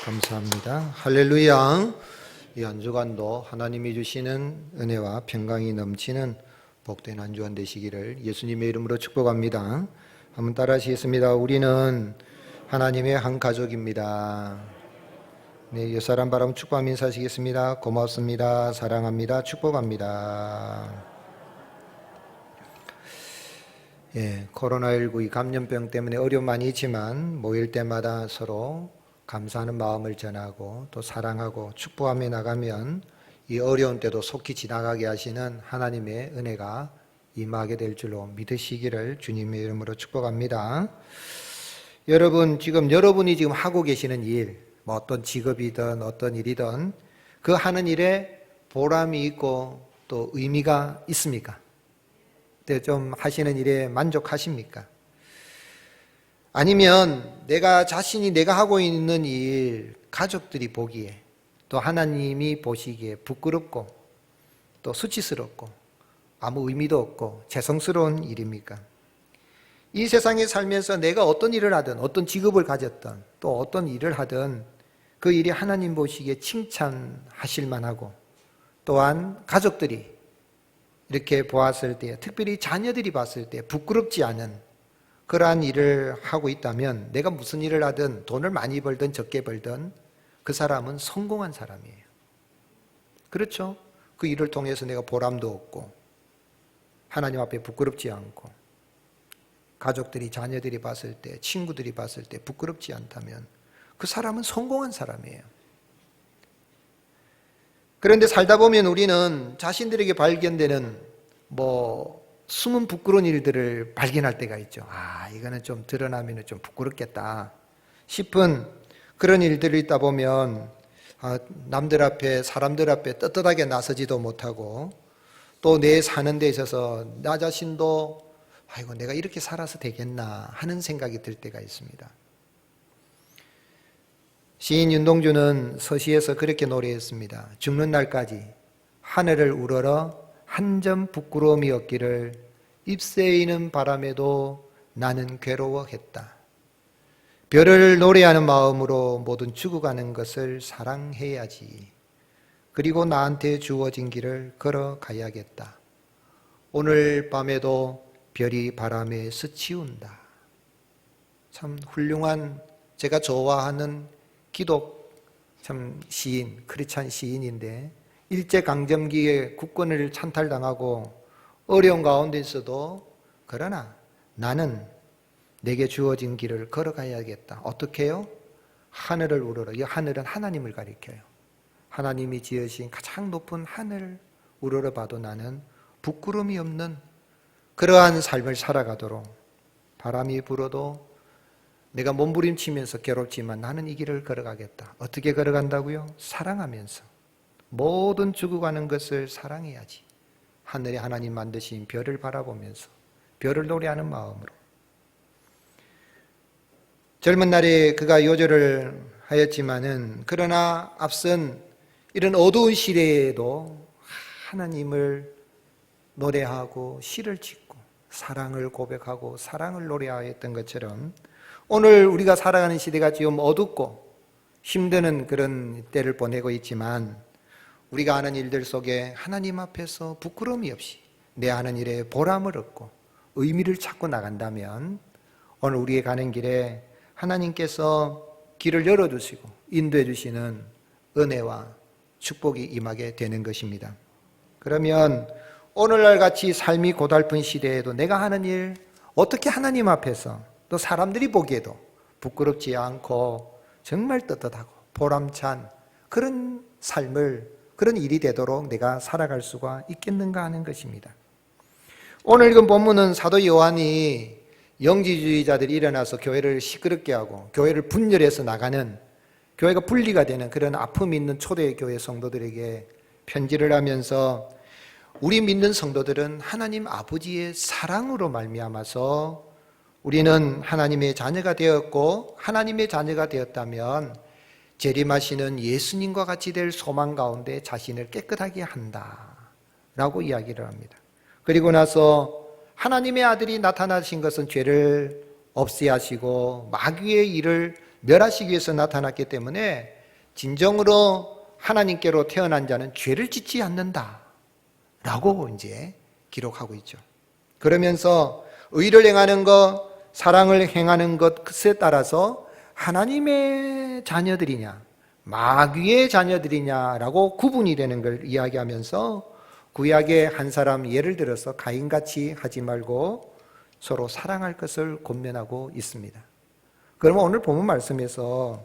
감사합니다. 할렐루야. 이 한 주간도 하나님이 주시는 은혜와 평강이 넘치는 복된 한 주간 되시기를 예수님의 이름으로 축복합니다. 한번 따라 하시겠습니다. 우리는 하나님의 한 가족입니다. 네, 옛사람 바람 축복하며 인사하시겠습니다. 고맙습니다. 사랑합니다. 축복합니다. 코로나19 이 감염병 때문에 어려움 많이 있지만 모일 때마다 서로 감사하는 마음을 전하고 또 사랑하고 축복하며 나가면 이 어려운 때도 속히 지나가게 하시는 하나님의 은혜가 임하게 될 줄로 믿으시기를 주님의 이름으로 축복합니다. 여러분이 지금 하고 계시는 일, 뭐 어떤 직업이든 어떤 일이든 그 하는 일에 보람이 있고 또 의미가 있습니까? 좀 하시는 일에 만족하십니까? 아니면 내가 하고 있는 일, 가족들이 보기에 또 하나님이 보시기에 부끄럽고 또 수치스럽고 아무 의미도 없고 죄송스러운 일입니까? 이 세상에 살면서 내가 어떤 일을 하든 어떤 직업을 가졌든 또 어떤 일을 하든 그 일이 하나님 보시기에 칭찬하실 만하고 또한 가족들이 이렇게 보았을 때, 특별히 자녀들이 봤을 때 부끄럽지 않은 그러한 일을 하고 있다면 내가 무슨 일을 하든 돈을 많이 벌든 적게 벌든 그 사람은 성공한 사람이에요. 그렇죠? 그 일을 통해서 내가 보람도 얻고 하나님 앞에 부끄럽지 않고 가족들이, 자녀들이 봤을 때, 친구들이 봤을 때 부끄럽지 않다면 그 사람은 성공한 사람이에요. 그런데 살다 보면 우리는 자신들에게 발견되는 숨은 부끄러운 일들을 발견할 때가 있죠. 이거는 좀 드러나면 좀 부끄럽겠다 싶은 그런 일들이 있다 보면 남들 앞에, 사람들 앞에 떳떳하게 나서지도 못하고 또 내 사는 데 있어서 나 자신도 내가 이렇게 살아서 되겠나 하는 생각이 들 때가 있습니다. 시인 윤동주는 서시에서 그렇게 노래했습니다. 죽는 날까지 하늘을 우러러 한 점 부끄러움이 없기를 잎새이는 바람에도 나는 괴로워했다. 별을 노래하는 마음으로 모든 죽어가는 것을 사랑해야지. 그리고 나한테 주어진 길을 걸어가야겠다. 오늘 밤에도 별이 바람에 스치운다. 참 훌륭한, 제가 좋아하는 기독 시인, 크리스찬 시인인데 일제강점기에 국권을 찬탈당하고 어려운 가운데 있어도 그러나 나는 내게 주어진 길을 걸어가야겠다. 어떻게 해요? 하늘을 우러러. 이 하늘은 하나님을 가리켜요. 하나님이 지으신 가장 높은 하늘을 우러러 봐도 나는 부끄러움이 없는 그러한 삶을 살아가도록 바람이 불어도 내가 몸부림치면서 괴롭지만 나는 이 길을 걸어가겠다. 어떻게 걸어간다고요? 사랑하면서. 모든 죽어가는 것을 사랑해야지. 하늘에 하나님 만드신 별을 바라보면서 별을 노래하는 마음으로. 젊은 날에 그가 요절을 하였지만은 그러나 앞선 이런 어두운 시대에도 하나님을 노래하고 시를 짓고 사랑을 고백하고 사랑을 노래하였던 것처럼 오늘 우리가 살아가는 시대가 지금 어둡고 힘드는 그런 때를 보내고 있지만 우리가 하는 일들 속에 하나님 앞에서 부끄러움이 없이 내 하는 일에 보람을 얻고 의미를 찾고 나간다면 오늘 우리의 가는 길에 하나님께서 길을 열어주시고 인도해 주시는 은혜와 축복이 임하게 되는 것입니다. 그러면 오늘날 같이 삶이 고달픈 시대에도 내가 하는 일 어떻게 하나님 앞에서 또 사람들이 보기에도 부끄럽지 않고 정말 떳떳하고 보람찬 그런 삶을, 그런 일이 되도록 내가 살아갈 수가 있겠는가 하는 것입니다. 오늘 읽은 본문은 사도 요한이 영지주의자들이 일어나서 교회를 시끄럽게 하고 교회를 분열해서 나가는, 교회가 분리가 되는 그런 아픔이 있는 초대교회 성도들에게 편지를 하면서 우리 믿는 성도들은 하나님 아버지의 사랑으로 말미암아서 우리는 하나님의 자녀가 되었고 하나님의 자녀가 되었다면 재림하시는 예수님과 같이 될 소망 가운데 자신을 깨끗하게 한다라고 이야기를 합니다. 그리고 나서 하나님의 아들이 나타나신 것은 죄를 없애하시고 마귀의 일을 멸하시기 위해서 나타났기 때문에 진정으로 하나님께로 태어난 자는 죄를 짓지 않는다 라고 이제 기록하고 있죠. 그러면서 의를 행하는 것, 사랑을 행하는 것에 따라서 하나님의 자녀들이냐 마귀의 자녀들이냐라고 구분이 되는 걸 이야기하면서 구약의 한 사람 예를 들어서 가인같이 하지 말고 서로 사랑할 것을 권면하고 있습니다. 그러면 오늘 본문 말씀에서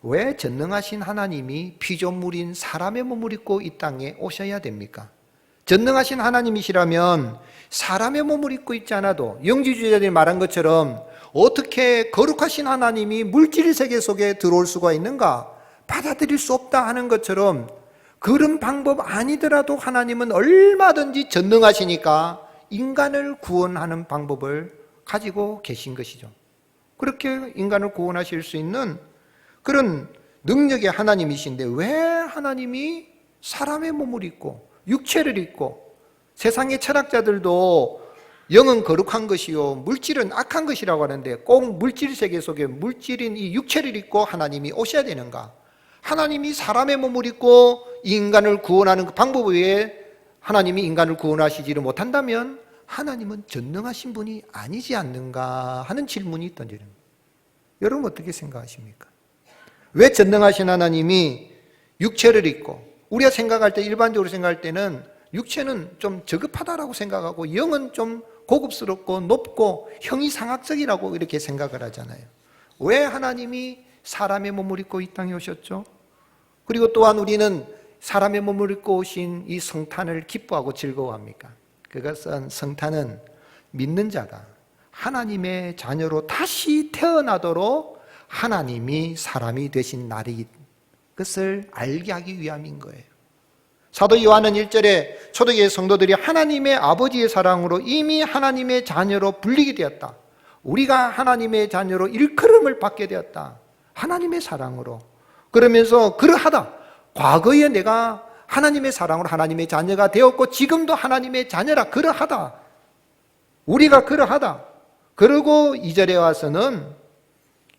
왜 전능하신 하나님이 피조물인 사람의 몸을 입고 이 땅에 오셔야 됩니까? 전능하신 하나님이시라면 사람의 몸을 입고 있지 않아도 영지주의자들이 말한 것처럼 어떻게 거룩하신 하나님이 물질 세계 속에 들어올 수가 있는가? 받아들일 수 없다 하는 것처럼 그런 방법 아니더라도 하나님은 얼마든지 전능하시니까 인간을 구원하는 방법을 가지고 계신 것이죠. 그렇게 인간을 구원하실 수 있는 그런 능력의 하나님이신데 왜 하나님이 사람의 몸을 입고 육체를 입고 세상의 철학자들도 영은 거룩한 것이요 물질은 악한 것이라고 하는데 꼭 물질 세계 속에 물질인 이 육체를 입고 하나님이 오셔야 되는가? 하나님이 사람의 몸을 입고 인간을 구원하는 그 방법 외에 하나님이 인간을 구원하시지를 못한다면 하나님은 전능하신 분이 아니지 않는가 하는 질문이 던지는 거예요. 여러분 어떻게 생각하십니까? 왜 전능하신 하나님이 육체를 입고 우리가 생각할 때 일반적으로 생각할 때는 육체는 좀 저급하다라고 생각하고 영은 좀 고급스럽고 높고 형이상학적이라고 이렇게 생각을 하잖아요. 왜 하나님이 사람의 몸을 입고 이 땅에 오셨죠? 그리고 또한 우리는 사람의 몸을 입고 오신 이 성탄을 기뻐하고 즐거워합니까? 그것은 성탄은 믿는 자가 하나님의 자녀로 다시 태어나도록 하나님이 사람이 되신 날이 그것을 알게 하기 위함인 거예요. 사도 요한은 1절에 초대교회 성도들이 하나님의 아버지의 사랑으로 이미 하나님의 자녀로 불리게 되었다. 우리가 하나님의 자녀로 일컬음을 받게 되었다. 하나님의 사랑으로. 그러면서 그러하다. 과거에 내가 하나님의 사랑으로 하나님의 자녀가 되었고 지금도 하나님의 자녀라 그러하다. 우리가 그러하다. 그리고 2절에 와서는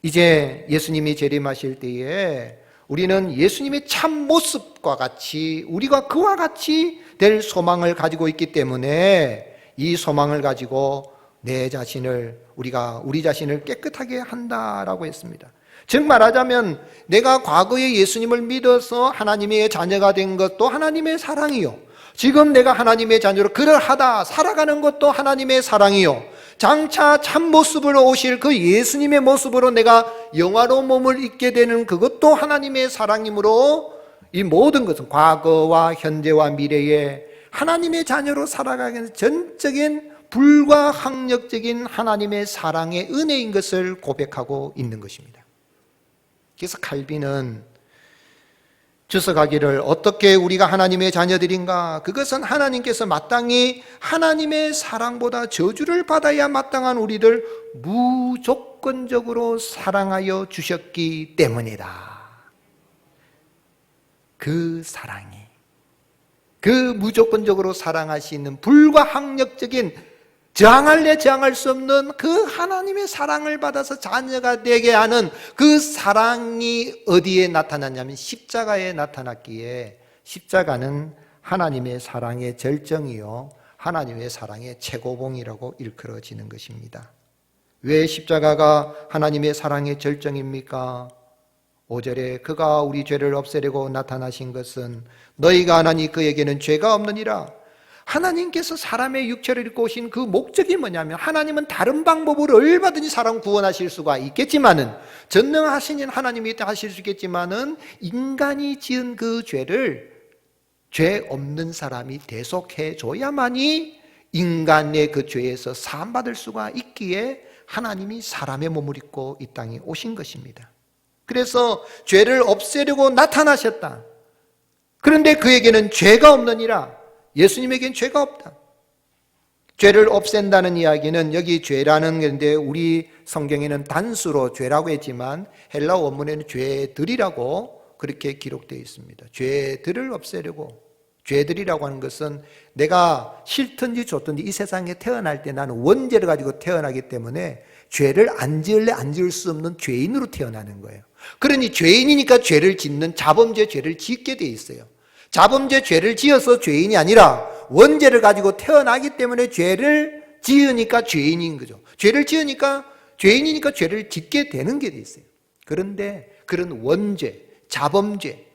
이제 예수님이 재림하실 때에 우리는 예수님의 참 모습과 같이 우리가 그와 같이 될 소망을 가지고 있기 때문에 이 소망을 가지고 내 자신을 우리 자신을 깨끗하게 한다라고 했습니다. 즉 말하자면 내가 과거에 예수님을 믿어서 하나님의 자녀가 된 것도 하나님의 사랑이요 지금 내가 하나님의 자녀로 그러하다 살아가는 것도 하나님의 사랑이요 장차 참모습으로 오실 그 예수님의 모습으로 내가 영화로운 몸을 입게 되는 그것도 하나님의 사랑이므로 이 모든 것은 과거와 현재와 미래에 하나님의 자녀로 살아가기 위해서 전적인 불가항력적인 하나님의 사랑의 은혜인 것을 고백하고 있는 것입니다. 그래서 칼빈은 주석하기를 어떻게 우리가 하나님의 자녀들인가? 그것은 하나님께서 마땅히 하나님의 사랑보다 저주를 받아야 마땅한 우리를 무조건적으로 사랑하여 주셨기 때문이다. 그 사랑이 그 무조건적으로 사랑하시는 불가항력적인 저항할래 저항할 수 없는 그 하나님의 사랑을 받아서 자녀가 되게 하는 그 사랑이 어디에 나타났냐면 십자가에 나타났기에 십자가는 하나님의 사랑의 절정이요 하나님의 사랑의 최고봉이라고 일컬어지는 것입니다. 왜 십자가가 하나님의 사랑의 절정입니까? 5절에 그가 우리 죄를 없애려고 나타나신 것은 너희가 하나니 그에게는 죄가 없느니라. 하나님께서 사람의 육체를 입고 오신 그 목적이 뭐냐면 하나님은 다른 방법으로 얼마든지 사람 구원하실 수가 있겠지만은 전능하신 하나님이 하실 수 있겠지만은 인간이 지은 그 죄를 죄 없는 사람이 대속해 줘야만이 인간의 그 죄에서 사함받을 수가 있기에 하나님이 사람의 몸을 입고 이 땅에 오신 것입니다. 그래서 죄를 없애려고 나타나셨다. 그런데 그에게는 죄가 없느니라. 예수님에겐 죄가 없다. 죄를 없앤다는 이야기는 여기 죄라는 건데 우리 성경에는 단수로 죄라고 했지만 헬라어 원문에는 죄들이라고 그렇게 기록되어 있습니다. 죄들을 없애려고. 죄들이라고 하는 것은 내가 싫든지 좋든지 이 세상에 태어날 때 나는 원죄를 가지고 태어나기 때문에 죄를 안 지을래 안 지을 수 없는 죄인으로 태어나는 거예요. 그러니 죄인이니까 죄를 짓는 자범죄 죄를 짓게 돼 있어요. 자범죄 죄를 지어서 죄인이 아니라 원죄를 가지고 태어나기 때문에 죄를 지으니까 죄인인 거죠. 죄를 지으니까 죄인이니까 죄를 짓게 되는 게 돼 있어요. 그런데 그런 원죄, 자범죄,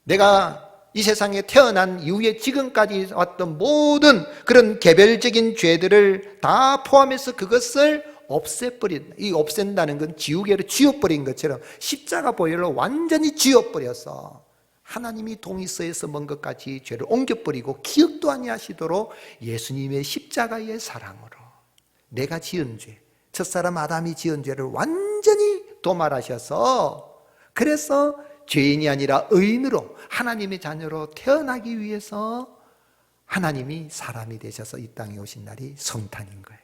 내가 이 세상에 태어난 이후에 지금까지 왔던 모든 그런 개별적인 죄들을 다 포함해서 그것을 없애버린다. 이 없앤다는 건 지우개로 쥐어버린 것처럼 십자가 보혈로 완전히 쥐어버려서 하나님이 동의서에서 먼 것까지 죄를 옮겨버리고 기억도 아니하시도록 예수님의 십자가의 사랑으로 내가 지은 죄, 첫사람 아담이 지은 죄를 완전히 도말하셔서 그래서 죄인이 아니라 의인으로 하나님의 자녀로 태어나기 위해서 하나님이 사람이 되셔서 이 땅에 오신 날이 성탄인 거예요.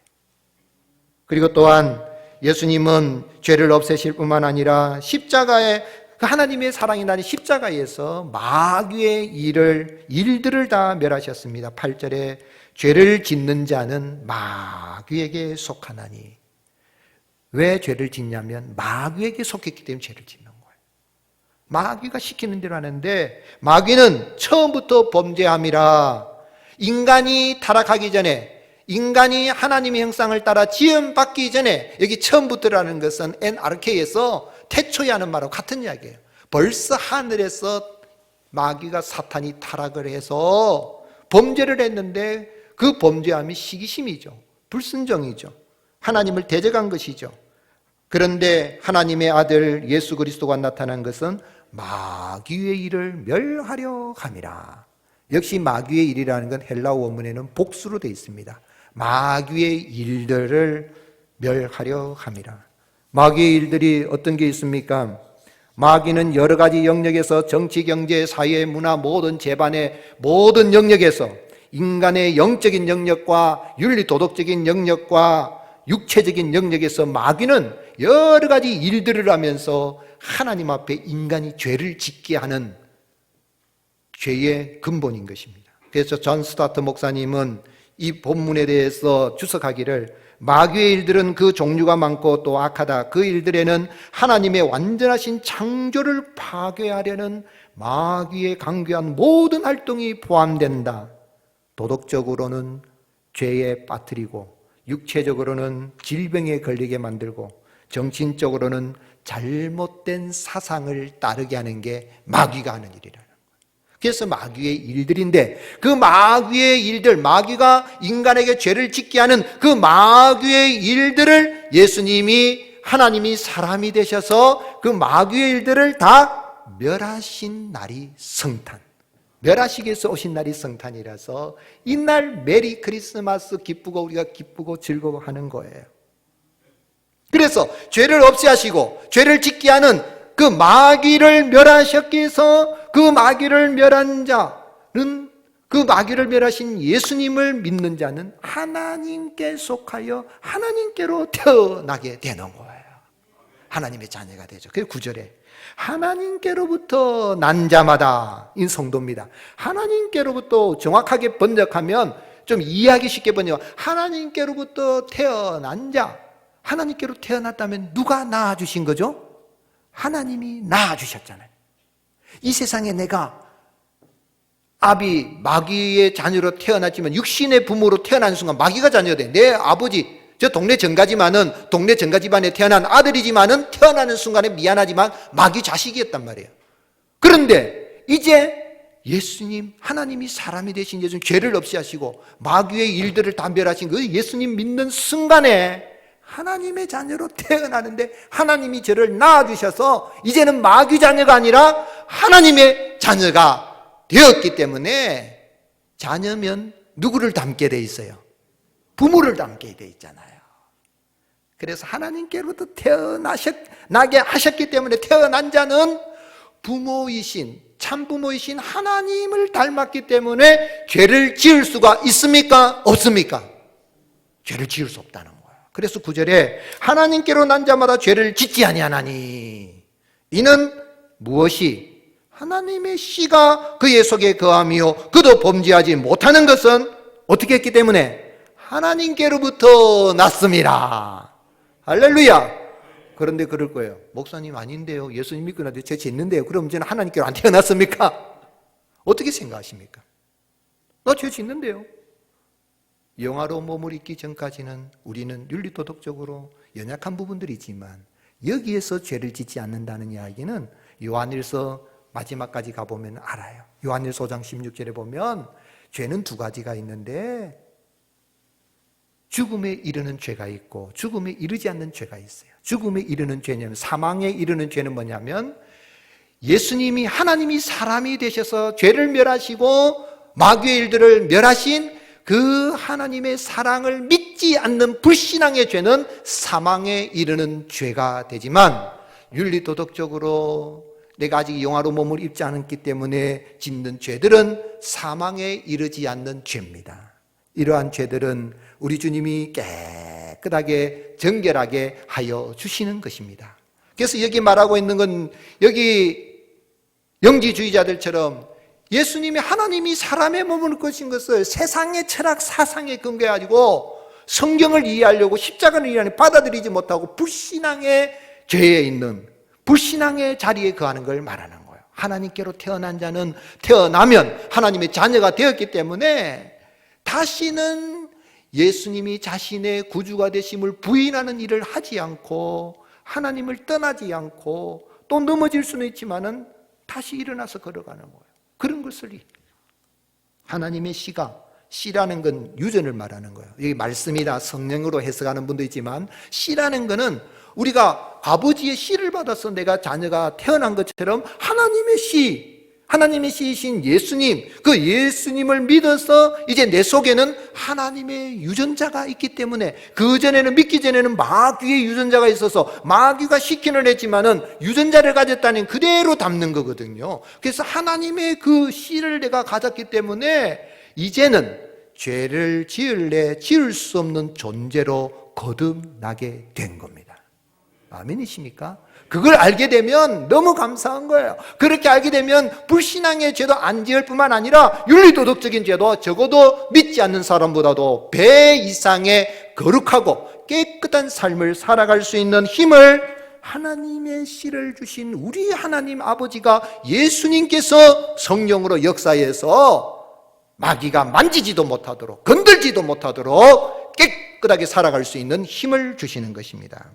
그리고 또한 예수님은 죄를 없애실 뿐만 아니라 십자가에 하나님의 사랑이 나는 십자가에서 마귀의 일들을 다 멸하셨습니다. 8절에 죄를 짓는 자는 마귀에게 속하나니. 왜 죄를 짓냐면 마귀에게 속했기 때문에 죄를 짓는 거예요. 마귀가 시키는 대로 하는데 마귀는 처음부터 범죄함이라 인간이 타락하기 전에 인간이 하나님의 형상을 따라 지음받기 전에 여기 처음부터라는 것은 엔아르케에서 태초에 하는 말하고 같은 이야기예요. 벌써 하늘에서 마귀가 사탄이 타락을 해서 범죄를 했는데 그 범죄함이 시기심이죠. 불순종이죠. 하나님을 대적한 것이죠. 그런데 하나님의 아들 예수 그리스도가 나타난 것은 마귀의 일을 멸하려 함이라. 역시 마귀의 일이라는 건 헬라어 원문에는 복수로 되어 있습니다. 마귀의 일들을 멸하려 함이라. 마귀의 일들이 어떤 게 있습니까? 마귀는 여러 가지 영역에서 정치, 경제, 사회, 문화 모든 재반의 모든 영역에서 인간의 영적인 영역과 윤리 도덕적인 영역과 육체적인 영역에서 마귀는 여러 가지 일들을 하면서 하나님 앞에 인간이 죄를 짓게 하는 죄의 근본인 것입니다. 그래서 존 스타트 목사님은 이 본문에 대해서 주석하기를 마귀의 일들은 그 종류가 많고 또 악하다. 그 일들에는 하나님의 완전하신 창조를 파괴하려는 마귀의 강교한 모든 활동이 포함된다. 도덕적으로는 죄에 빠뜨리고 육체적으로는 질병에 걸리게 만들고 정신적으로는 잘못된 사상을 따르게 하는 게 마귀가 하는 일이라는 거예요. 그래서 마귀의 일들인데 그 마귀의 일들, 마귀가 인간에게 죄를 짓게 하는 그 마귀의 일들을 예수님이 하나님이 사람이 되셔서 그 마귀의 일들을 다 멸하신 날이 성탄. 멸하시기 위해서 오신 날이 성탄이라서 이날 메리 크리스마스 기쁘고 우리가 기쁘고 즐거워하는 거예요. 그래서 죄를 없애하시고 죄를 짓게 하는 그 마귀를 멸하셨기 위해서 그 마귀를 멸한 자는 그 마귀를 멸하신 예수님을 믿는 자는 하나님께 속하여 하나님께로 태어나게 되는 거예요. 하나님의 자녀가 되죠. 그래서 9절에 하나님께로부터 난 자마다 인 성도입니다. 하나님께로부터 정확하게 번역하면 좀 이해하기 쉽게 번역 하나님께로부터 태어난 자. 하나님께로 태어났다면 누가 낳아주신 거죠? 하나님이 낳아주셨잖아요. 이 세상에 내가 마귀의 자녀로 태어났지만 육신의 부모로 태어난 순간 마귀가 자녀가 돼. 내 아버지 저 동네 정가지만은 동네 정가 집안에 태어난 아들이지만은 태어나는 순간에 미안하지만 마귀 자식이었단 말이에요. 그런데 이제 예수님 하나님이 사람이 되신 예수님 죄를 없이 하시고 마귀의 일들을 다 멸하신 그 예수님 믿는 순간에 하나님의 자녀로 태어나는데 하나님이 저를 낳아주셔서 이제는 마귀 자녀가 아니라 하나님의 자녀가 되었기 때문에 자녀면 누구를 닮게 돼 있어요? 부모를 닮게 돼 있잖아요. 그래서 하나님께로부터 태어나게 하셨기 때문에 태어난 자는 부모이신 참부모이신 하나님을 닮았기 때문에 죄를 지을 수가 있습니까? 없습니까? 죄를 지을 수 없다는 거예요. 그래서 9절에 하나님께로 난 자마다 죄를 짓지 아니하나니 이는 무엇이? 하나님의 씨가 그의 속에 거하며 그도 범죄하지 못하는 것은 어떻게 했기 때문에? 하나님께로부터 났습니다. 할렐루야. 그런데 그럴 거예요. 목사님 아닌데요. 예수님 믿고 나도 죄 짓는데요. 그럼 저는 하나님께로 안 태어났습니까? 어떻게 생각하십니까? 나 죄 짓는데요. 영화로 몸을 입기 전까지는 우리는 윤리도덕적으로 연약한 부분들이 있지만 여기에서 죄를 짓지 않는다는 이야기는 요한일서 마지막까지 가보면 알아요. 요한일서 5장 16절에 보면 죄는 두 가지가 있는데 죽음에 이르는 죄가 있고 죽음에 이르지 않는 죄가 있어요. 죽음에 이르는 죄냐면, 사망에 이르는 죄는 뭐냐면 예수님이, 하나님이 사람이 되셔서 죄를 멸하시고 마귀의 일들을 멸하신 그 하나님의 사랑을 믿지 않는 불신앙의 죄는 사망에 이르는 죄가 되지만, 윤리도덕적으로 내가 아직 영화로 몸을 입지 않았기 때문에 짓는 죄들은 사망에 이르지 않는 죄입니다. 이러한 죄들은 우리 주님이 깨끗하게 정결하게 하여 주시는 것입니다. 그래서 여기 말하고 있는 건, 여기 영지주의자들처럼 예수님이, 하나님이 사람의 몸을 입으신 것을 세상의 철학 사상에 근거해가지고 성경을 이해하려고 십자가를 이해하는 받아들이지 못하고 불신앙의 죄에 있는, 불신앙의 자리에 거하는 걸 말하는 거예요. 하나님께로 태어난 자는 태어나면 하나님의 자녀가 되었기 때문에 다시는 예수님이 자신의 구주가 되심을 부인하는 일을 하지 않고 하나님을 떠나지 않고, 또 넘어질 수는 있지만은 다시 일어나서 걸어가는 거예요. 그런 것을 하나님의 씨라는 건 유전을 말하는 거예요. 여기 말씀이다 성령으로 해석하는 분도 있지만, 씨라는 거는 우리가 아버지의 씨를 받아서 내가 자녀가 태어난 것처럼 하나님의 씨이신 예수님, 그 예수님을 믿어서 이제 내 속에는 하나님의 유전자가 있기 때문에, 그전에는, 믿기 전에는 마귀의 유전자가 있어서 마귀가 시킨을 했지만은 유전자를 가졌다는 그대로 담는 거거든요. 그래서 하나님의 그 씨를 내가 가졌기 때문에 이제는 죄를 지을 수 없는 존재로 거듭나게 된 겁니다. 아멘이십니까? 그걸 알게 되면 너무 감사한 거예요. 그렇게 알게 되면 불신앙의 죄도 안 지을 뿐만 아니라 윤리도덕적인 죄도 적어도 믿지 않는 사람보다도 배 이상의 거룩하고 깨끗한 삶을 살아갈 수 있는 힘을 하나님의 씨를 주신 우리 하나님 아버지가, 예수님께서 성령으로 역사해서 마귀가 만지지도 못하도록, 건들지도 못하도록 깨끗하게 살아갈 수 있는 힘을 주시는 것입니다.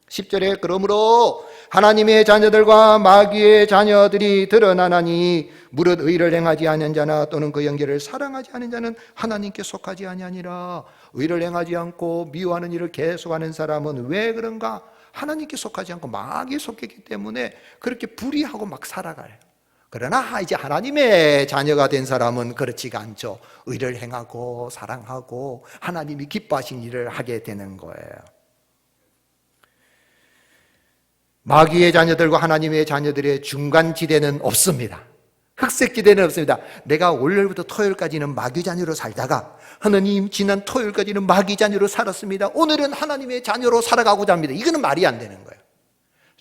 10절에 그러므로 하나님의 자녀들과 마귀의 자녀들이 드러나나니 무릇 의를 행하지 않은 자나 또는 그 영계를 사랑하지 않은 자는 하나님께 속하지 아니하니라. 의를 행하지 않고 미워하는 일을 계속하는 사람은 왜 그런가? 하나님께 속하지 않고 마귀에 속했기 때문에 그렇게 불의하고 막 살아가요. 그러나 이제 하나님의 자녀가 된 사람은 그렇지가 않죠. 의를 행하고 사랑하고 하나님이 기뻐하신 일을 하게 되는 거예요. 마귀의 자녀들과 하나님의 자녀들의 중간지대는 없습니다. 흑색지대는 없습니다. 내가 월요일부터 토요일까지는 마귀 자녀로 살다가 하나님 지난 토요일까지는 마귀 자녀로 살았습니다. 오늘은 하나님의 자녀로 살아가고자 합니다. 이거는 말이 안 되는 거예요.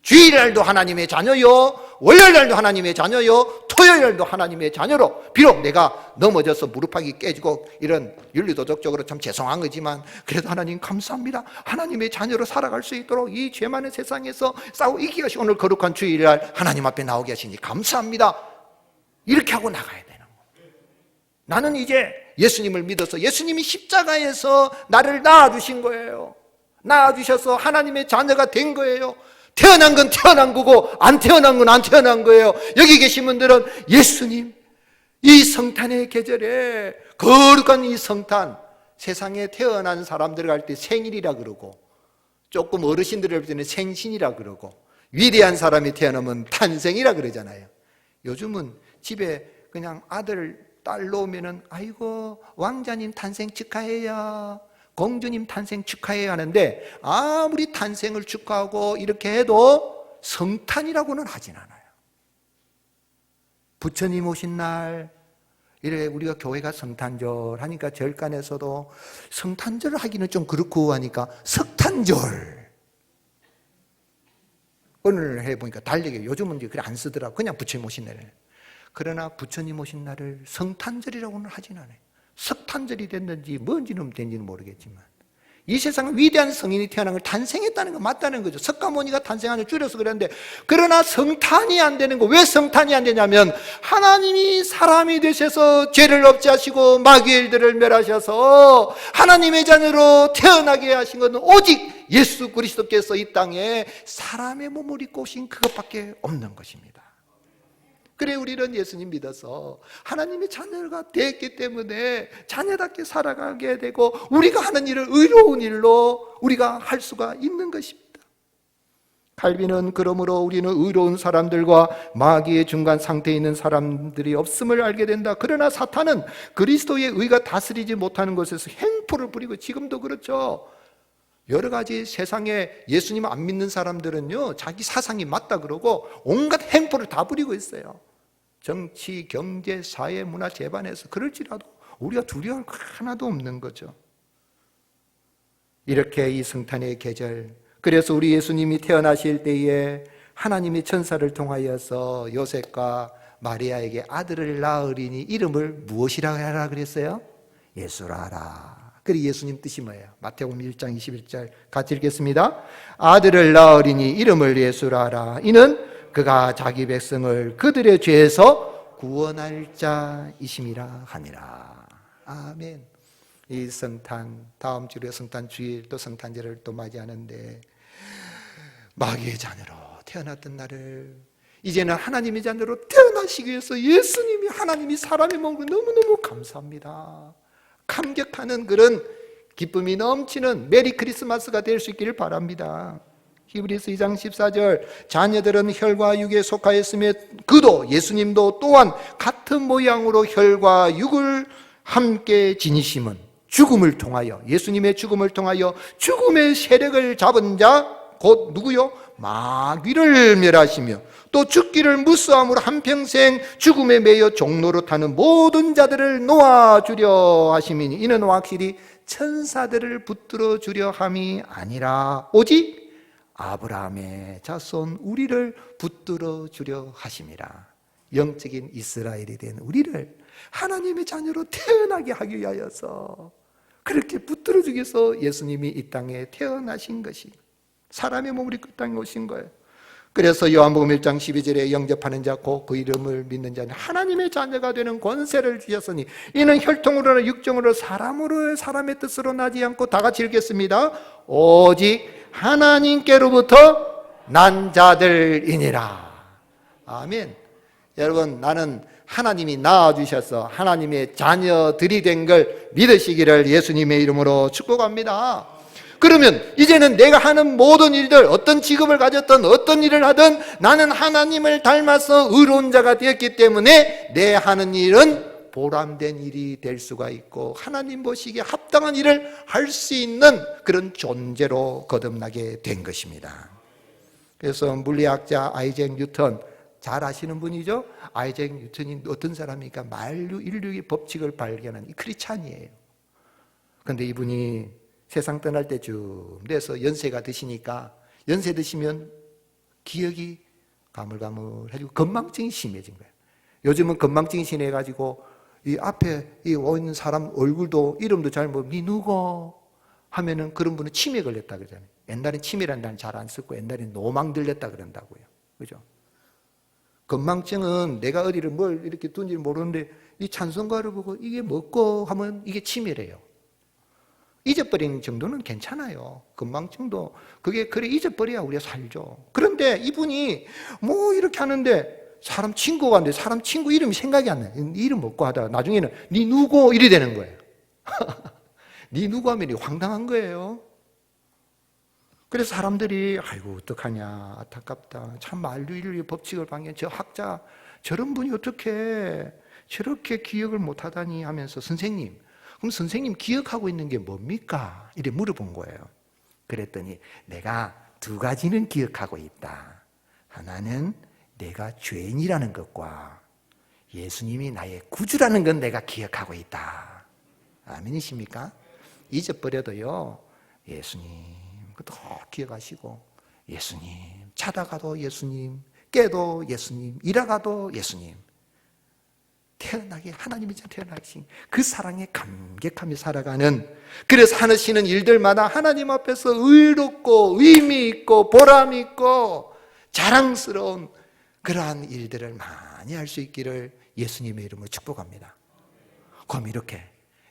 주일날도 하나님의 자녀요, 월요일날도 하나님의 자녀요, 토요일날도 하나님의 자녀로, 비록 내가 넘어져서 무릎팍이 깨지고 이런 윤리도덕적으로 참 죄송한 거지만 그래도 하나님 감사합니다. 하나님의 자녀로 살아갈 수 있도록 이 죄 많은 세상에서 싸워 이기게 하시고 오늘 거룩한 주일날 하나님 앞에 나오게 하시니 감사합니다. 이렇게 하고 나가야 되는 거예요. 나는 이제 예수님을 믿어서, 예수님이 십자가에서 나를 낳아주신 거예요. 낳아주셔서 하나님의 자녀가 된 거예요. 태어난 건 태어난 거고 안 태어난 건 안 태어난 거예요. 여기 계신 분들은 예수님, 이 성탄의 계절에 거룩한 이 성탄, 세상에 태어난 사람들 갈 때 생일이라 그러고, 조금 어르신들을 볼 때는 생신이라 그러고, 위대한 사람이 태어나면 탄생이라 그러잖아요. 요즘은 집에 그냥 아들, 딸 놓으면은 아이고 왕자님 탄생 축하해요, 공주님 탄생 축하해요 하는데, 아무리 탄생을 축하하고 이렇게 해도 성탄이라고는 하진 않아요. 부처님 오신 날, 이래 우리가 교회가 성탄절 하니까 절간에서도 성탄절을 하기는 좀 그렇고 하니까 석탄절 오늘 해보니까 달리게, 요즘은 이제 그래 안 쓰더라고. 그냥 부처님 오신 날. 그러나 부처님 오신 날을 성탄절이라고는 하진 않아요. 석탄절이 됐는지 뭔지는 된지는 모르겠지만 이 세상에 위대한 성인이 태어난 걸 탄생했다는 거 맞다는 거죠. 석가모니가 탄생하는 줄여서 그랬는데, 그러나 성탄이 안 되는 거. 왜 성탄이 안 되냐면 하나님이 사람이 되셔서 죄를 없지 하시고 마귀의 일들을 멸하셔서 하나님의 자녀로 태어나게 하신 것은 오직 예수 그리스도께서 이 땅에 사람의 몸을 입고 오신 그것밖에 없는 것입니다. 그래 우리는 예수님 믿어서 하나님의 자녀가 되었기 때문에 자녀답게 살아가게 되고 우리가 하는 일을 의로운 일로 우리가 할 수가 있는 것입니다. 칼빈은 그러므로 우리는 의로운 사람들과 마귀의 중간 상태에 있는 사람들이 없음을 알게 된다. 그러나 사탄은 그리스도의 의가 다스리지 못하는 것에서 행포를 부리고, 지금도 그렇죠. 여러 가지 세상에 예수님 안 믿는 사람들은요, 자기 사상이 맞다 그러고 온갖 행포를 다 부리고 있어요. 정치, 경제, 사회, 문화 재반에서 그럴지라도 우리가 두려워할 거 하나도 없는 거죠. 이렇게 이 성탄의 계절, 그래서 우리 예수님이 태어나실 때에 하나님이 천사를 통하여서 요셉과 마리아에게 아들을 낳으리니 이름을 무엇이라 하라 그랬어요? 예수라 하라. 그리고 예수님 뜻이 뭐예요? 마태복음 1장 21절 같이 읽겠습니다. 아들을 낳으리니 이름을 예수라 하라. 이는 그가 자기 백성을 그들의 죄에서 구원할 자이심이라 하니라. 아멘. 이 성탄, 다음 주에 성탄 주일 또 성탄절을 또 맞이하는데, 마귀의 자녀로 태어났던 나를 이제는 하나님의 자녀로 태어나시기 위해서 예수님이, 하나님이 사람의 몸으로 너무너무 감사합니다. 감격하는 그런 기쁨이 넘치는 메리 크리스마스가 될 수 있기를 바랍니다. 히브리서 2장 14절, 자녀들은 혈과 육에 속하였으며 그도 예수님도 또한 같은 모양으로 혈과 육을 함께 지니심은 죽음을 통하여, 예수님의 죽음을 통하여 죽음의 세력을 잡은 자 곧 누구요? 마귀를 멸하시며 또 죽기를 무수함으로 한평생 죽음에 매여 종로로 타는 모든 자들을 놓아주려 하심이니 이는 확실히 천사들을 붙들어 주려 함이 아니라 오직 아브라함의 자손 우리를 붙들어 주려 하심이라. 영적인 이스라엘이 된 우리를 하나님의 자녀로 태어나게 하기 위하여서 그렇게 붙들어 주기 위해서 예수님이 이 땅에 태어나신 것이, 사람의 몸으로 이 땅에 오신 거예요. 그래서 요한복음 1장 12절에 영접하는 자 곧 그 이름을 믿는 자는 하나님의 자녀가 되는 권세를 주셨으니 이는 혈통으로나 육정으로 사람으로 사람의 뜻으로 나지 않고, 다 같이 읽겠습니다. 오직 하나님께로부터 난 자들이니라. 아멘. 여러분, 나는 하나님이 낳아주셔서 하나님의 자녀들이 된 걸 믿으시기를 예수님의 이름으로 축복합니다. 그러면 이제는 내가 하는 모든 일들, 어떤 직업을 가졌든 어떤 일을 하든 나는 하나님을 닮아서 의로운 자가 되었기 때문에 내 하는 일은 보람된 일이 될 수가 있고 하나님 보시기에 합당한 일을 할 수 있는 그런 존재로 거듭나게 된 것입니다. 그래서 물리학자 아이작 뉴턴, 잘 아시는 분이죠? 아이작 뉴턴이 어떤 사람이니까 만류 인류의 법칙을 발견한 이 크리스찬이에요. 그런데 이분이 세상 떠날 때쯤 돼서 연세가 드시니까, 연세 드시면 기억이 가물가물해지고 건망증이 심해진 거예요. 요즘은 건망증이 심해가지고 이 앞에 와 있는 사람 얼굴도 이름도 잘 모르고 니 누구 하면은 그런 분은 치매 걸렸다 그러잖아요. 옛날엔 치매라는 단어 잘 안 쓰고 옛날엔 노망 들렸다 그런다고요. 그죠? 건망증은 내가 어디를 뭘 이렇게 둔지 모르는데 이 찬송가를 보고 이게 뭐고 하면 이게 치매래요. 잊어버리는 정도는 괜찮아요. 건망증도 그게 그래 잊어버려야 우리가 살죠. 그런데 이분이 뭐 이렇게 하는데 사람 친구가 왔는데 사람 친구 이름이 생각이 안 나요. 이름 먹고 하다가 나중에는 니 누구 이리 되는 거예요. 니 누구 하면 황당한 거예요. 그래서 사람들이 아이고 어떡하냐 안타깝다. 참 만류인류의 법칙을 방해한 저 학자 저런 분이 어떻게 저렇게 기억을 못하다니 하면서 선생님, 그럼 선생님 기억하고 있는 게 뭡니까? 이래 물어본 거예요. 그랬더니 내가 두 가지는 기억하고 있다. 하나는 내가 죄인이라는 것과 예수님이 나의 구주라는 건 내가 기억하고 있다. 아멘이십니까? 잊어버려도요 예수님 그것도 기억하시고, 예수님 자다가도 예수님, 깨도 예수님, 일어가도 예수님. 태어나게 하나님이 태어나신 그 사랑에 감격하며 살아가는, 그래서 하시는 일들마다 하나님 앞에서 의롭고 의미 있고 보람 있고 자랑스러운 그러한 일들을 많이 할 수 있기를 예수님의 이름으로 축복합니다. 그럼 이렇게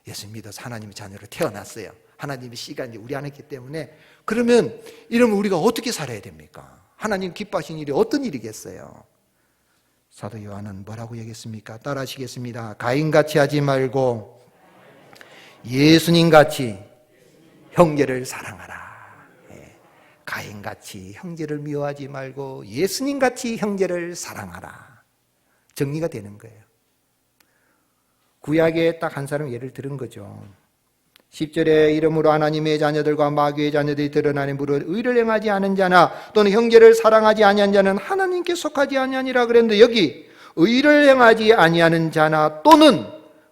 예수 믿어서 하나님의 자녀로 태어났어요. 하나님의 시간이 우리 안에 있기 때문에, 그러면 이러면 우리가 어떻게 살아야 됩니까? 하나님 기뻐하신 일이 어떤 일이겠어요? 사도 요한은 뭐라고 얘기했습니까? 따라하시겠습니다. 가인같이 하지 말고 예수님같이 형제를 사랑하라. 가인같이 형제를 미워하지 말고 예수님같이 형제를 사랑하라. 정리가 되는 거예요. 구약에 딱 한 사람 예를 들은 거죠. 10절에 이름으로 하나님의 자녀들과 마귀의 자녀들이 드러나니 무릇 의를 행하지 않은 자나 또는 형제를 사랑하지 아니한 자는 하나님께 속하지 아니하니라 그랬는데, 여기 의를 행하지 아니하는 자나 또는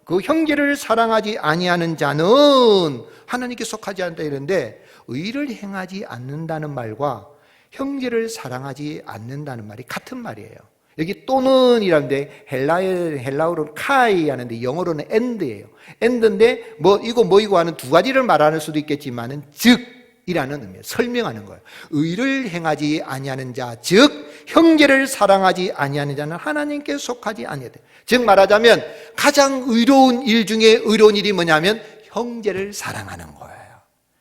그 형제를 사랑하지 아니하는 자는 하나님께 속하지 않다 이랬는데, 의를 행하지 않는다는 말과 형제를 사랑하지 않는다는 말이 같은 말이에요. 여기 또는 이라는데 헬라어로는 카이 하는데 영어로는 end예요. end인데 이거 하는 두 가지를 말하는 수도 있겠지만은 즉이라는 의미예요. 설명하는 거예요. 의를 행하지 아니하는 자, 즉 형제를 사랑하지 아니하는 자는 하나님께 속하지 아니하다. 즉 말하자면 가장 의로운 일 중에 의로운 일이 뭐냐면 형제를 사랑하는 거예요.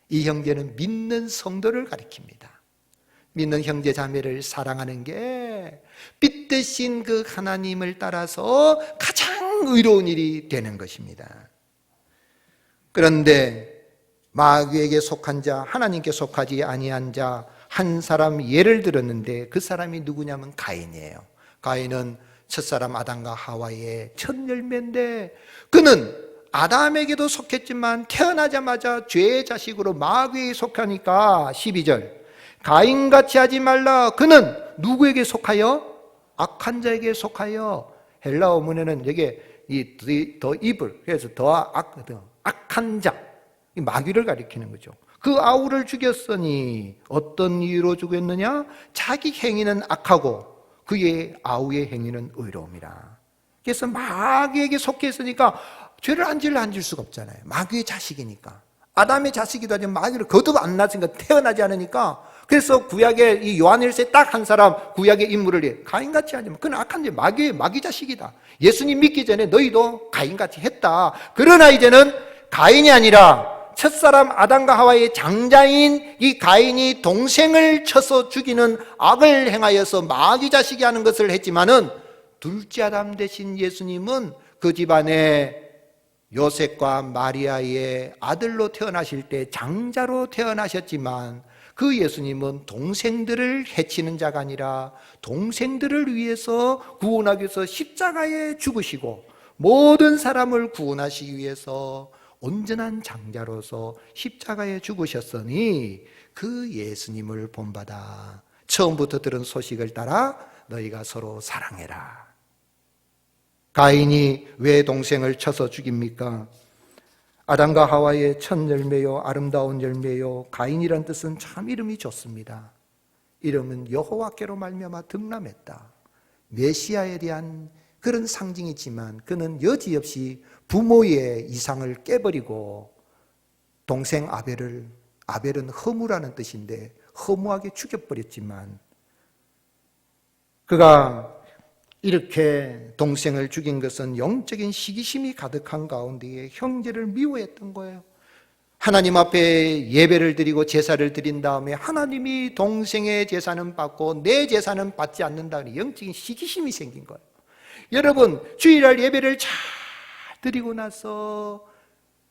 이 형제는 믿는 성도를 가리킵니다. 믿는 형제 자매를 사랑하는 게 빛대신 그 하나님을 따라서 가장 의로운 일이 되는 것입니다. 그런데 마귀에게 속한 자, 하나님께 속하지 아니한 자 한 사람 예를 들었는데, 그 사람이 누구냐면 가인이에요. 가인은 첫사람 아담과 하와의 첫 열매인데, 그는 아담에게도 속했지만 태어나자마자 죄의 자식으로 마귀에게 속하니까 12절 가인같이 하지 말라. 그는 누구에게 속하여? 악한 자에게 속하여. 헬라어 문에는 여기에 더 evil, 그래서 더 악한 자, 마귀를 가리키는 거죠. 그 아우를 죽였으니 어떤 이유로 죽였느냐? 자기 행위는 악하고 그의 아우의 행위는 의로움이라. 그래서 마귀에게 속해 있으니까 죄를 안 질 수가 없잖아요. 마귀의 자식이니까. 아담의 자식이도 하지만 마귀를 거듭 안 났으니까, 태어나지 않으니까. 그래서 구약에 이 요한일서에 딱 한 사람 구약의 인물을 해. 가인같이 하지 마. 그는 악한 자, 마귀 자식이다. 예수님 믿기 전에 너희도 가인같이 했다. 그러나 이제는 가인이 아니라 첫사람 아담과 하와의 장자인 이 가인이 동생을 쳐서 죽이는 악을 행하여서 마귀 자식이 하는 것을 했지만은, 둘째 아담 대신 예수님은 그 집안에 요셉과 마리아의 아들로 태어나실 때 장자로 태어나셨지만, 그 예수님은 동생들을 해치는 자가 아니라 동생들을 위해서 구원하기 위해서 십자가에 죽으시고 모든 사람을 구원하시기 위해서 온전한 장자로서 십자가에 죽으셨으니, 그 예수님을 본받아 처음부터 들은 소식을 따라 너희가 서로 사랑해라. 가인이 왜 동생을 쳐서 죽입니까? 아담과 하와의 첫 열매요, 아름다운 열매요. 가인이란 뜻은 참 이름이 좋습니다. 이름은 여호와께로 말미암아 득남했다. 메시아에 대한 그런 상징이지만, 그는 여지없이 부모의 이상을 깨버리고 동생 아벨은 허무라는 뜻인데 허무하게 죽여버렸지만, 그가 이렇게 동생을 죽인 것은 영적인 시기심이 가득한 가운데에 형제를 미워했던 거예요. 하나님 앞에 예배를 드리고 제사를 드린 다음에 하나님이 동생의 제사는 받고 내 제사는 받지 않는다는 영적인 시기심이 생긴 거예요. 여러분, 주일날 예배를 잘 드리고 나서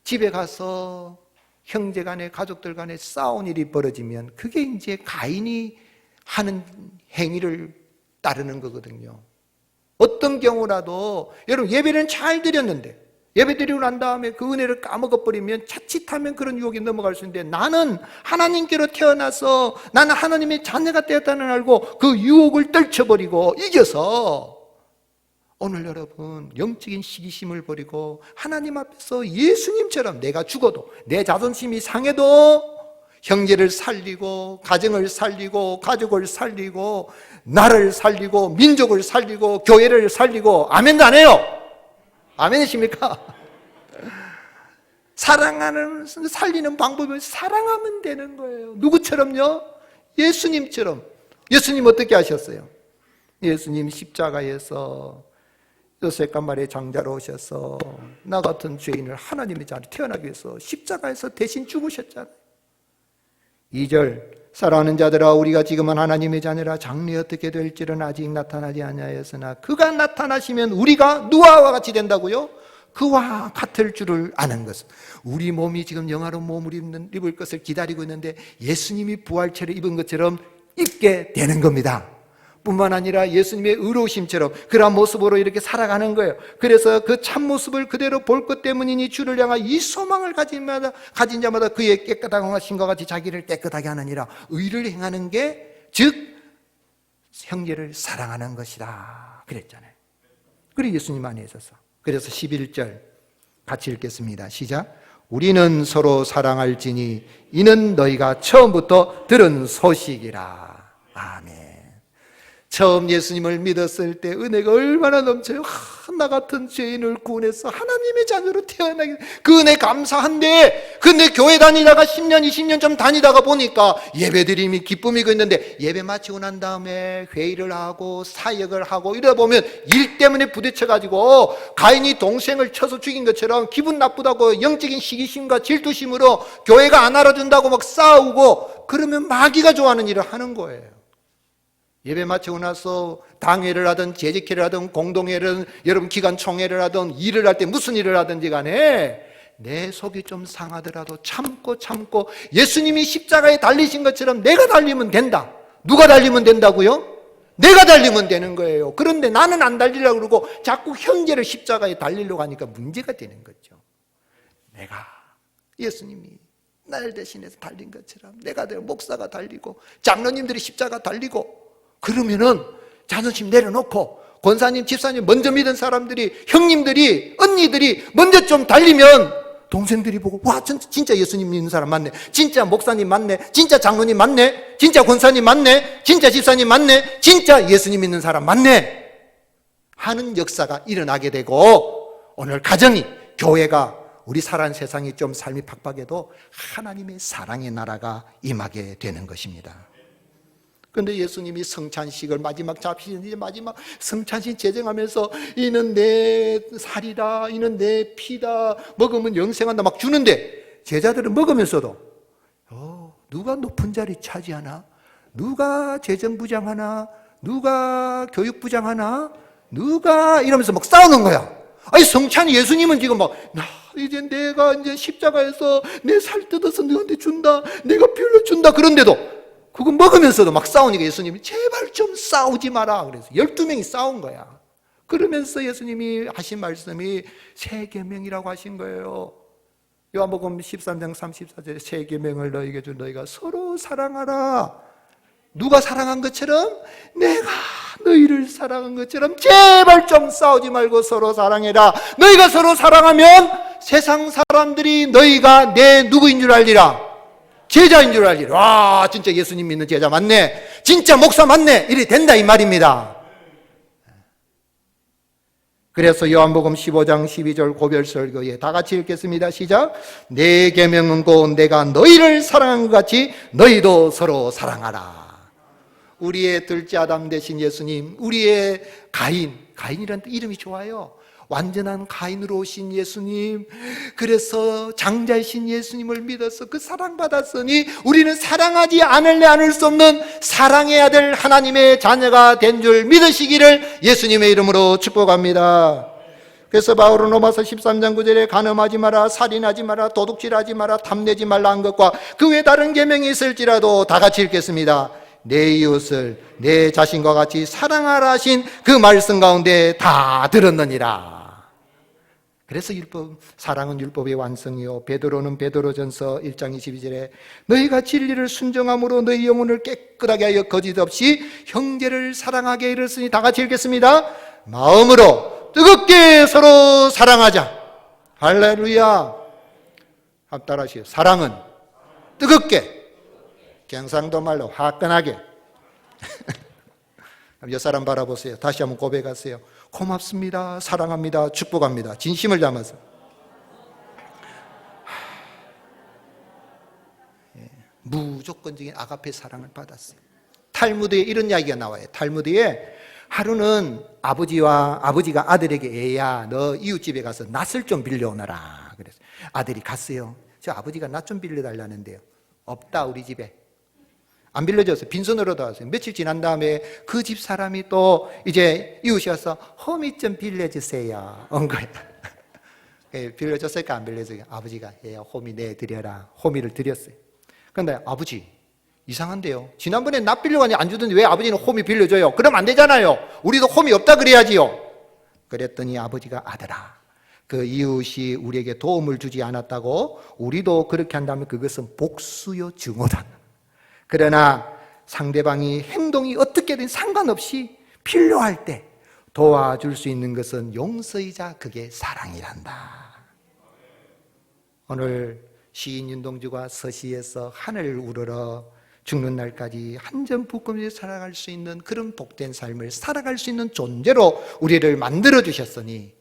집에 가서 형제 간에 가족들 간에 싸운 일이 벌어지면 그게 이제 가인이 하는 행위를 따르는 거거든요. 어떤 경우라도 여러분, 예배는 잘 드렸는데 예배 드리고 난 다음에 그 은혜를 까먹어버리면 자칫하면 그런 유혹에 넘어갈 수 있는데, 나는 하나님께로 태어나서 나는 하나님의 자녀가 되었다는 알고 그 유혹을 떨쳐버리고 이겨서 오늘 여러분 영적인 시기심을 버리고 하나님 앞에서 예수님처럼 내가 죽어도 내 자존심이 상해도 형제를 살리고 가정을 살리고 가족을 살리고 나를 살리고 민족을 살리고 교회를 살리고 아멘도 안 해요. 아멘이십니까? 사랑하는, 살리는 방법은 사랑하면 되는 거예요. 누구처럼요? 예수님처럼. 예수님 어떻게 하셨어요? 예수님 십자가에서 요셉과 마리아의 장자로 오셔서 나 같은 죄인을 하나님의 자녀로 태어나기 위해서 십자가에서 대신 죽으셨잖아요. 2절, 사랑하는 자들아, 우리가 지금은 하나님의 자녀라. 장래 어떻게 될지는 아직 나타나지 아니하였으나 그가 나타나시면 우리가 누구와 같이 된다고요? 그와 같을 줄을 아는 것은, 우리 몸이 지금 영화로운 몸을 입을 것을 기다리고 있는데 예수님이 부활체를 입은 것처럼 입게 되는 겁니다. 뿐만 아니라 예수님의 의로우심처럼 그런 모습으로 이렇게 살아가는 거예요. 그래서 그 참모습을 그대로 볼 것 때문이니 주를 향한 이 소망을 가진 자마다 그의 깨끗한 신과 같이 자기를 깨끗하게 하느니라. 의를 행하는 게 즉 형제를 사랑하는 것이다 그랬잖아요. 그리고 예수님 안에 있어서. 그래서 11절 같이 읽겠습니다. 시작. 우리는 서로 사랑할지니 이는 너희가 처음부터 들은 소식이라. 아멘. 처음 예수님을 믿었을 때 은혜가 얼마나 넘쳐요. 나 같은 죄인을 구원해서 하나님의 자녀로 태어나게, 그 은혜 감사한데, 근데 교회 다니다가 10년 20년 좀 다니다가 보니까 예배드림이 기쁨이고 있는데, 예배 마치고 난 다음에 회의를 하고 사역을 하고 이러다 보면 일 때문에 부딪혀가지고 가인이 동생을 쳐서 죽인 것처럼 기분 나쁘다고 영적인 시기심과 질투심으로 교회가 안 알아준다고 막 싸우고, 그러면 마귀가 좋아하는 일을 하는 거예요. 예배 마치고 나서 당회를 하든 재직회를 하든 공동회를, 여러분 기관 총회를 하든 일을 할 때 무슨 일을 하든지 간에 내 속이 좀 상하더라도 참고 예수님이 십자가에 달리신 것처럼 내가 달리면 된다. 누가 달리면 된다고요? 내가 달리면 되는 거예요. 그런데 나는 안 달리려고 그러고 자꾸 형제를 십자가에 달리려고 하니까 문제가 되는 거죠. 내가 예수님이 날 대신해서 달린 것처럼 내가 목사가 달리고 장로님들이 십자가 달리고, 그러면은 자존심 내려놓고 권사님, 집사님 먼저 믿은 사람들이, 형님들이, 언니들이 먼저 좀 달리면 동생들이 보고, 와, 진짜 예수님 믿는 사람 맞네, 진짜 목사님 맞네, 진짜 장로님 맞네, 진짜 권사님 맞네, 진짜 집사님 맞네, 진짜 예수님 믿는 사람 맞네 하는 역사가 일어나게 되고, 오늘 가정이, 교회가, 우리 살아가는 세상이 좀 삶이 팍팍해도 하나님의 사랑의 나라가 임하게 되는 것입니다. 그런데 예수님이 성찬식을 마지막 잡히는데, 마지막 성찬식 제정하면서 이는 내 살이다, 이는 내 피다, 먹으면 영생한다 막 주는데, 제자들은 먹으면서도 누가 높은 자리 차지하나, 누가 재정부장하나, 누가 교육부장하나, 누가 이러면서 막 싸우는 거야. 아니 성찬 예수님은 지금 막 이제 내가 이제 십자가에서 내 살 뜯어서 너한테 준다, 내가 피를 준다, 그런데도 그거 먹으면서도 막 싸우니까 예수님이 제발 좀 싸우지 마라 그래서 12명이 싸운 거야. 그러면서 예수님이 하신 말씀이 새 계명이라고 하신 거예요. 요한복음 13장 34절에 새 계명을 너희에게 준, 너희가 서로 사랑하라. 누가 사랑한 것처럼 내가 너희를 사랑한 것처럼 제발 좀 싸우지 말고 서로 사랑해라. 너희가 서로 사랑하면 세상 사람들이 너희가 내 누구인 줄 알리라. 제자인 줄 알리라. 와, 진짜 예수님 믿는 제자 맞네, 진짜 목사 맞네, 이래 된다 이 말입니다. 그래서 요한복음 15장 12절 고별설교에 다 같이 읽겠습니다. 시작. 내 계명은 곧 내가 너희를 사랑한 것 같이 너희도 서로 사랑하라. 우리의 둘째 아담 되신 예수님, 우리의 가인이라는 이름이 좋아요. 완전한 가인으로 오신 예수님, 그래서 장자이신 예수님을 믿어서 그 사랑받았으니 우리는 사랑하지 않을 수 없는 사랑해야 될 하나님의 자녀가 된 줄 믿으시기를 예수님의 이름으로 축복합니다. 그래서 바울은 로마서 13장 9절에 간음하지 마라, 살인하지 마라, 도둑질하지 마라, 탐내지 말라 한 것과 그 외 다른 계명이 있을지라도 다 같이 읽겠습니다. 내 이웃을 내 자신과 같이 사랑하라 하신 그 말씀 가운데 다 들었느니라. 그래서 사랑은 율법의 완성이요, 베드로는 베드로전서 1장 22절에 너희가 진리를 순종함으로 너희 영혼을 깨끗하게 하여 거짓 없이 형제를 사랑하게 이르렀으니 다 같이 읽겠습니다. 마음으로 뜨겁게 서로 사랑하자. 할렐루야. 따라하시오. 사랑은 뜨겁게, 경상도 말로 화끈하게. 옆 사람 바라보세요. 다시 한번 고백하세요. 고맙습니다, 사랑합니다, 축복합니다. 진심을 담아서. 무조건적인 아가페 사랑을 받았어요. 탈무드에 이런 이야기가 나와요. 탈무드에 하루는 아버지가 아들에게, 애야, 너 이웃집에 가서 낫을 좀 빌려오너라. 그래서 아들이 갔어요. 저 아버지가 낫 좀 빌려달라는데요. 없다, 우리 집에. 안 빌려줬어요. 빈손으로 돌아왔어요. 며칠 지난 다음에 그 집 사람이 또 이제 이웃이 와서 호미 좀 빌려주세요. 온 거예요. 빌려줬을까, 안 빌려줬을까? 아버지가, 얘야, 호미 내드려라. 호미를 드렸어요. 그런데 아버지, 이상한데요. 지난번에 낫 빌려가니 안 주던데 왜 아버지는 홈이 빌려줘요? 그럼 안 되잖아요. 우리도 홈이 없다 그래야지요. 그랬더니 아버지가, 아들아, 그 이웃이 우리에게 도움을 주지 않았다고 우리도 그렇게 한다면 그것은 복수요 증오다. 그러나 상대방이 행동이 어떻게든 상관없이 필요할 때 도와줄 수 있는 것은 용서이자 그게 사랑이란다. 오늘 시인 윤동주가 서시에서 하늘을 우러러 죽는 날까지 한 점 부끄러움이 살아갈 수 있는 그런 복된 삶을 살아갈 수 있는 존재로 우리를 만들어 주셨으니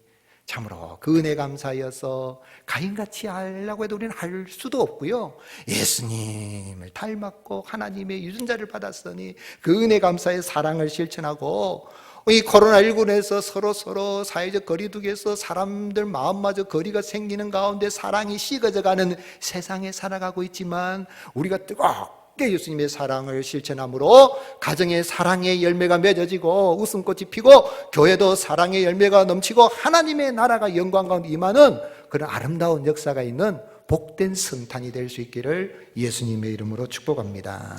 참으로 그 은혜 감사여서 가인같이 하려고 해도 우리는 할 수도 없고요. 예수님을 닮았고 하나님의 유전자를 받았으니 그 은혜 감사의 사랑을 실천하고 이 코로나19에서 서로 사회적 거리두기에서 사람들 마음마저 거리가 생기는 가운데 사랑이 식어져가는 세상에 살아가고 있지만 우리가 뜨겁게 예수님의 사랑을 실천함으로 가정의 사랑의 열매가 맺어지고 웃음꽃이 피고 교회도 사랑의 열매가 넘치고 하나님의 나라가 영광 가운데 임하는 그런 아름다운 역사가 있는 복된 성탄이 될 수 있기를 예수님의 이름으로 축복합니다.